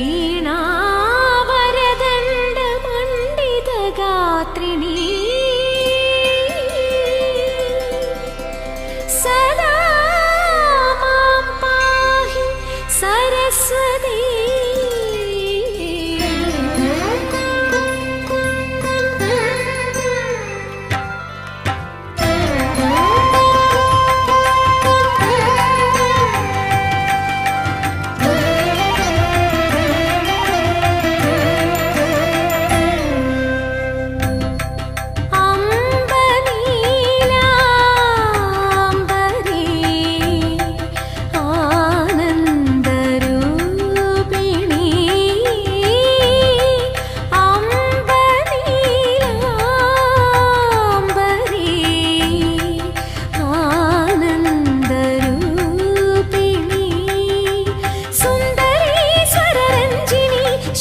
वीणावरदण्डमण्डितगात्रिणी सदा मां पाहि सरस्वती।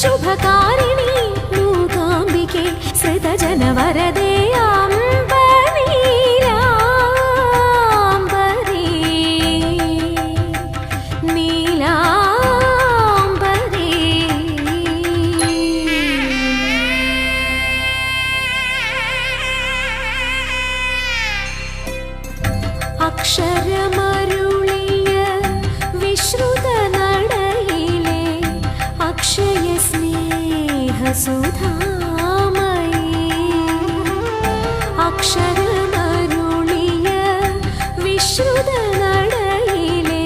शुभकारिणी मूकाम्बिके श्रितजनवरदे अम्ब नीलाम्बरी नीलाम्बरी। अक्षरमरुळिय विश्रुतनडयिले अक्षय सुधामयी अक्षरमरुळिय विश्रुतनडयिले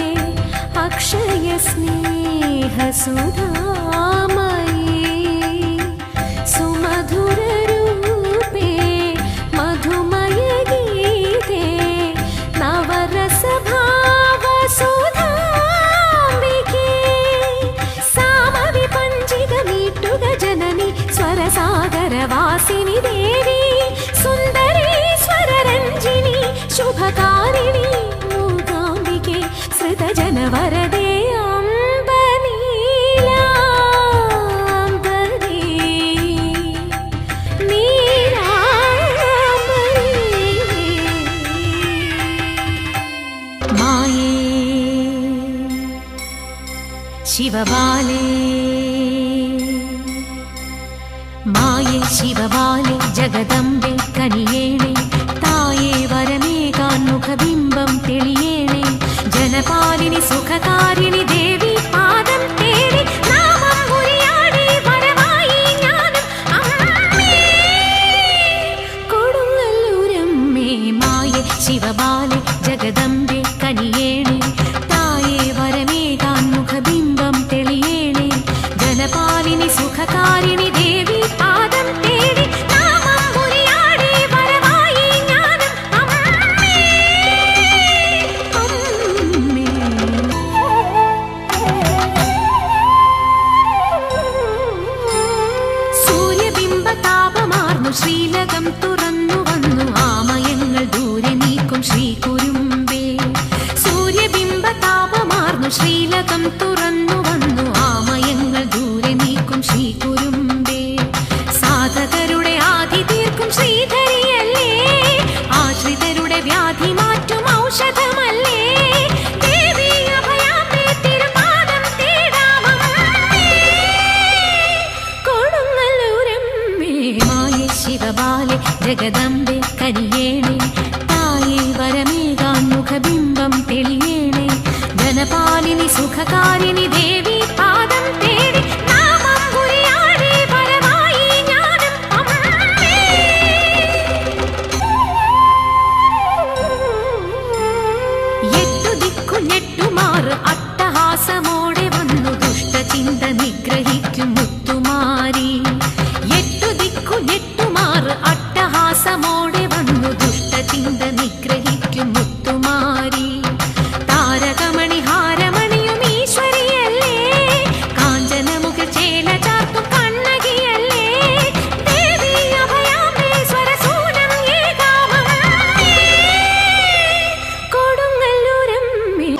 अक्षय स्नेह सुधामयी सुमधुररूपे मधुमय गीते नवरसभाव सुधाम्बिके सामविपञ्चितमीटुग जननी स्वरसागरवासिनी देवी सुन्दरी स्वररञ्जिनी शुभकारिणी मूकाम्बिके श्रितजनवरदे अम्ब नीलाम्बरी नीलाम्बरी। माये शिवबाले माये शिवबाले जगदम्बे कनियेणे ताये वरमेकान्मुखबिम्बं तेळियेणे जनपालिनि सुखकारिणि देवी पादं तेडि नामं उरियाडि वरवायि ज्ञानं अम्मे कोडुंगल्लूरम्मे। माये शिवबाले जगदम्बे कनियेणे ताये वरमेकान्मुखबिम्बं तेळियेणे जनपालिनि सुखकारिणि देवी पादं तेडि नामं उरियाडि वरवायि ज्ञानं अम्मे अम्मे। सूर्यबिम्बतापमार्ന്നു ശ്രീലകം തുറന്നു വന്നു ആമയങ്ങൾ ദൂരെ നീക്കും ശ്രീകുരുമ്പേ സൂര്യബിംബതാപമാർന്നു ശ്രീലകം തുറന്നു വന്നു ആമയങ്ങൾ ദൂരെ നീക്കും ശ്രീകുരുമ്പേ സാധകരുടെ ആദി തീർക്കും ശ്രീധരിയല്ലേ ആശ്രിതരുടെ വ്യാധി മാറ്റും ഔഷധമല്ലേ ദേവി അഭയാംബേ തിരുപാദം തേടാമമ്മേ കൊടുങ്ങല്ലൂരമ്മേ। മായേ ശിവബാലെ ജഗദംബെ കനിയേണേ തായേ വരമേകാന്മുഖബിംബം തെളിയേണേ जनपालिनि सुखकारिणि देवी पादं तेडि नामं उरियाडि वरवायि ज्ञानं अम्मे। एट्टु दिक्कु नेट्टुमाറ് अट्टहासमोടെ വന്നു ദുഷ്ടചിന്ത നിഗ്രഹിക്കും മുത്തുമാരി എട്ടു ദിക്കു നെട്ടുമാറ് അട്ടഹാസമോടെ വന്നു ദുഷ്ടചിന്ത നിഗ്രഹിക്കും മുത്തുമാരി താരകമണി ഹാരമണിയും ഈശ്വരിയല്ലേ കാഞ്ചനമുഖ ചേല ചാർത്തും കണ്ണകിയല്ലേ ദേവി അഭയാംബേ സ്വരസൂനം ഏകാമമ്മേ കൊടുങ്ങല്ലൂരമ്മേ।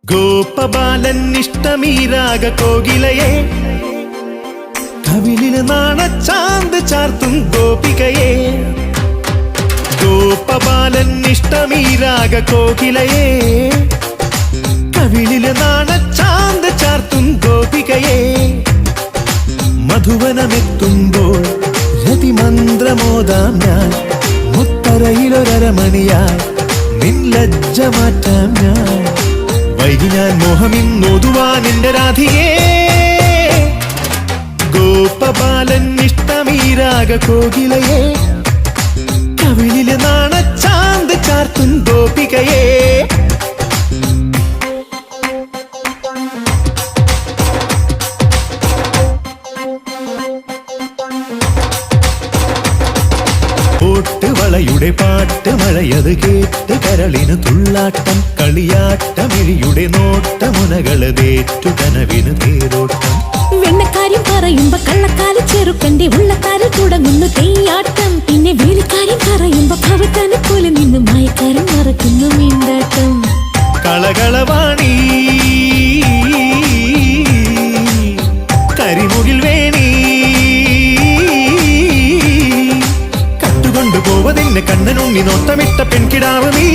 ഗോപബാലൻ ഇഷ്ടമീരാഗ കോകിലയെ കവിളിൽ നാണച്ചാന്ത് ചാർത്തും ഗോപികയെ ഗോപബാലൻ ഇഷ്ടമീരാഗ കോകിലയേ കവിളില് നാണച്ചാന്ത് ചാർത്തും ഗോപികയേ മധുവനമെത്തുമ്പോൾ രതിമന്ത്രമോദാം ഞാൻ മുത്തറയിലൊരമണിയായി നിൻ ലജ്ജ മാറ്റാം ഞാൻ വൈകി ഞാൻ മോഹമിന്നൊതുവാൻ എന്റെ രാധിയേ ഗോപബാലൻ ഇഷ്ടമീരാഗ കോകിലയേ കവിളില് നാണച്ചാന്ത് ചാർത്തും ഗോപികയേ വളയുടെ പാട്ട് മഴയത് കേട്ട് കരളിന് തുള്ളാട്ടം കളിയാട്ടമിഴിയുടെ നോട്ടമുനകളതേറ്റു കനവിന് തേരോട്ടം വെണ്ണക്കാര്യം പറയുമ്പോ കള്ളക്കാരി ചെറുക്കന്റെ ഉള്ളക്കാരിൽ തുടങ്ങുന്നു തെയ്യാട്ടം പിന്നെ വേലിക്കാര്യം പറയുമ്പോ ഭവത്താനെ പോലെ നിന്ന് മയക്കാരൻ മറക്കുന്നു മീണ്ടാട്ടം കളകളവാണി കരിമുകിൽ വേണി കട്ടുകൊണ്ടുപോവതിന്റെ കണ്ണനുണ്ണി നോട്ടമിട്ട പെൺകിടാവ് നീ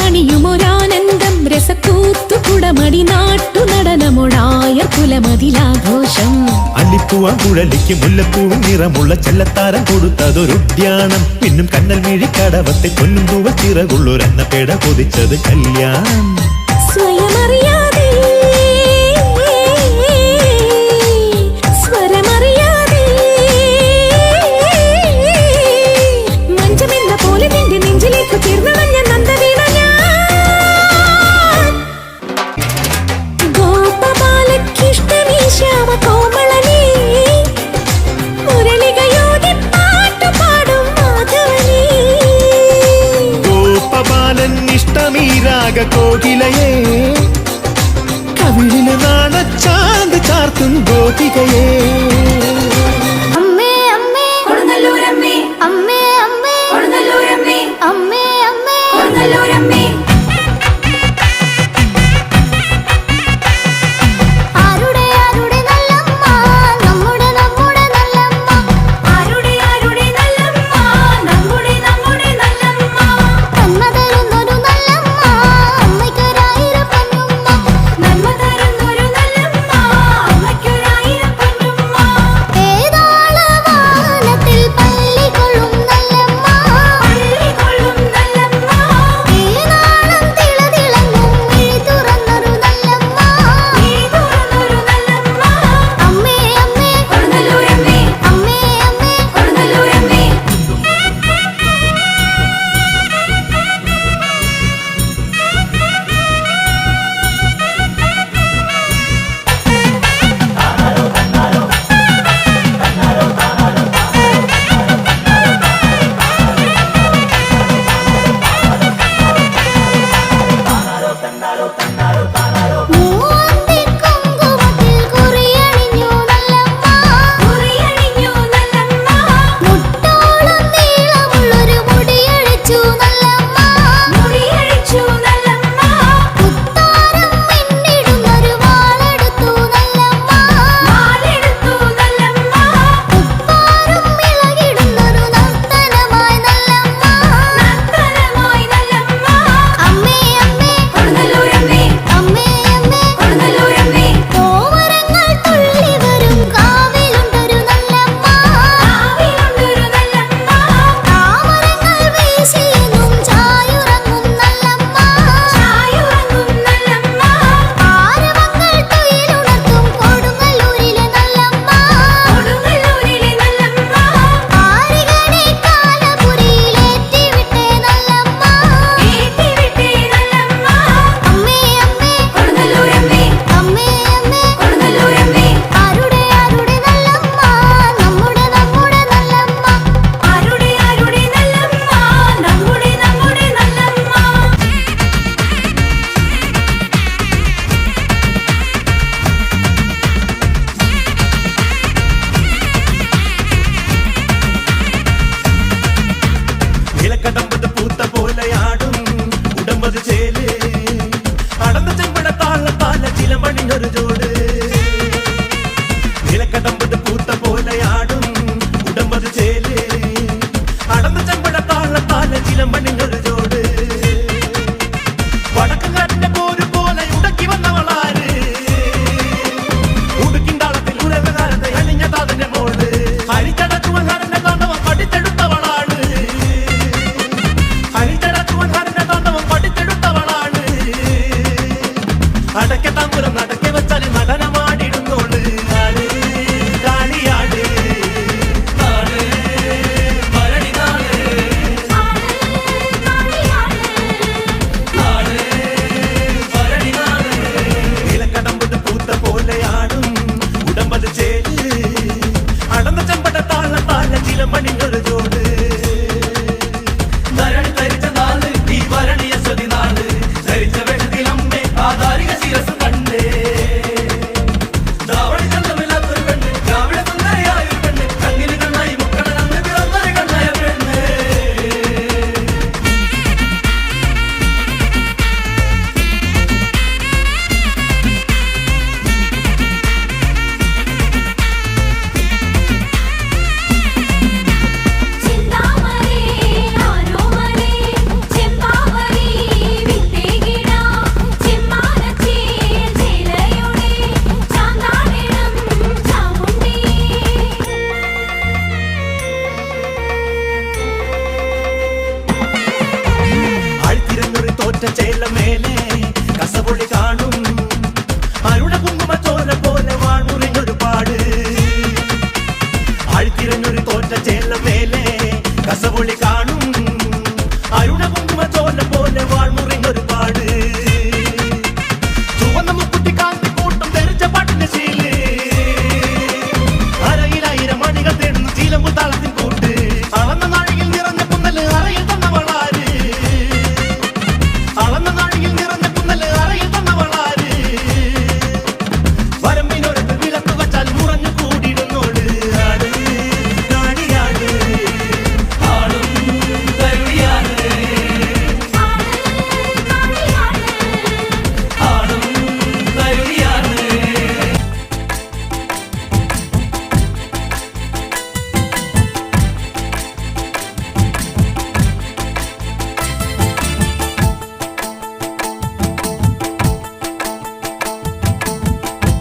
ണിയുമൊരാനന്ദം രസക്കൂത്തുകുടമടി നാട്ടു നടനമൊടായ കുലമതിലാഘോഷം അല്ലിപ്പൂവാൻ കുഴലിക്ക് മുല്ലപ്പൂവിൻ നിറമുള്ള ചെല്ലത്താരം കൊടുത്തതൊരുദ്യാനം പിന്നും കണ്ണൽ മിഴിക്കടവത്തെ പൊന്നും തൂവ ചിറകുള്ളൊരെന്ന പേട കൊതിച്ചത് കല്യാണം സ്വയമറിയാതെ സ്വരമറിയാതെ മഞ്ചമെന്ന പോലെ നിന്റെ നെഞ്ചിലേക്ക് ചേർന്നവൻ ഞാൻ നന്ദവീണ ശ്യാമ കോമളനേ മുരളികയോടെ പാട്ടുപാടും മാധവനേ ഗോപബാലൻ ഇഷ്ടമീരാഗ കോകിലയേ കവിളില് നാണച്ചാന്ത് ചാർത്തും ഗോപികയേ അമ്മേ അമ്മേ കൊടുങ്ങല്ലൂരമ്മേ അമ്മേ അമ്മേ കൊടുങ്ങല്ലൂരമ്മേ അമ്മേ അമ്മേ കൊടുങ്ങല്ലൂരമ്മേ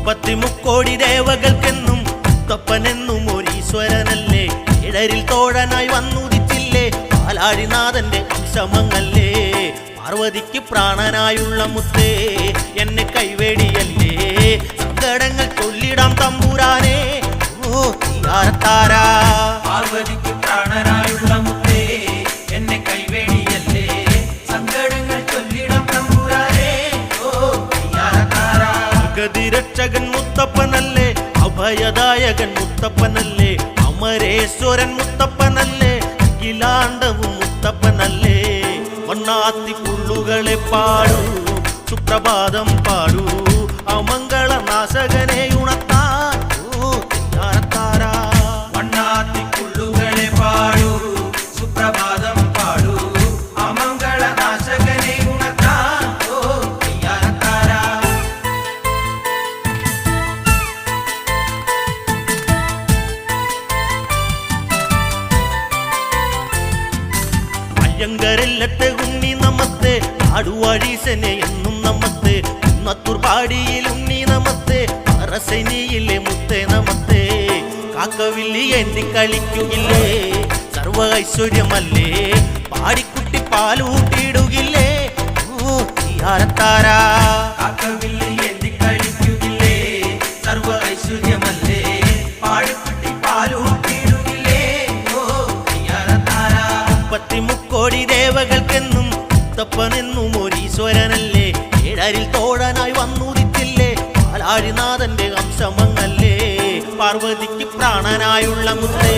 മുപ്പത്തിമുക്കോടി ദേവകൾക്കെന്നും മുത്തപ്പനെന്നും ഒരീശ്വരനല്ലേ ഇടരിൽ തോഴനായി വന്നുദിച്ചില്ലേ പാലാഴിനാഥന്റെ അംശമങ്ങല്ലേ പാർവതിക്ക് പ്രാണനായുള്ള മുത്തേ എന്നെ കൈവേടിയല്ലേ സങ്കടങ്ങൾ ചൊല്ലിടാം തമ്പുരാനെ ഓ തീയാരത്താരാ പാർവതിക്ക് പ്രാണനായുള്ള മുത്തേ എന്നെ കൈവേടിയല്ലേ സങ്കടങ്ങൾ ചൊല്ലിടം തമ്പുരാനേ ഓ തീയാരത്താരാ ഗതിരക്ഷകൻ മുത്തപ്പനല്ലേ അഭയദായകൻ മുത്തപ്പനല്ലേ അമരേശ്വരൻ മുത്തപ്പനല്ലേ അഖിലാണ്ടവും മുത്തപ്പനല്ലേ വണ്ണാത്തി പുള്ളുകളെ പാടൂ സുപ്രഭാതം പാടൂ അമംഗള നാശകനെ ഉണർത്താൻ ഓ തീയാരത്താരാ വണ്ണാത്തി പുള്ളുകളെ പാടൂ സുപ്രഭാതം പാടൂ അമംഗള നാശകനെ ഉണർത്താൻ ഓ തീയാരത്താരാ അയ്യങ്കരല്ലത്തെ ഉണ്ണി നമസ്തേ ആടുവാഴീശനെ എന്നും നമസ്തേ കുന്നത്തൂർ പാടിയിൽ ഉണ്ണി നമസ്തേ അറസനിയിലെ മുത്തേ നമസ്തേ കാക്കവില്ലി എന്തി കളിക്കുകില്ലേ സർവ ഐശ്വര്യമല്ലേ പാടിക്കുട്ടി പാലൂട്ടിയിടുകില്ലേ ഓ തീയാരത്താരാ കാക്കവില്ലി എന്തി കളിക്കുകില്ലേ സർവ ഐശ്വര്യമല്ലേ പാടിക്കുട്ടി പാലൂട്ടിയിടുകില്ലേ ഓ തീയാരത്താരാ മുപ്പത്തിമുക്കോടി ദേവകൾക്കെന്നും മുത്തപ്പനെന്നും ഒരീശ്വരനല്ലേ ഏഴരിൽ തോഴനായി വന്നുദിച്ചില്ലേ പാലാഴിനാഥന്റെ അംശമങ്ങല്ലേ പാർവതിക്ക് പ്രാണനായുള്ള മുത്തേ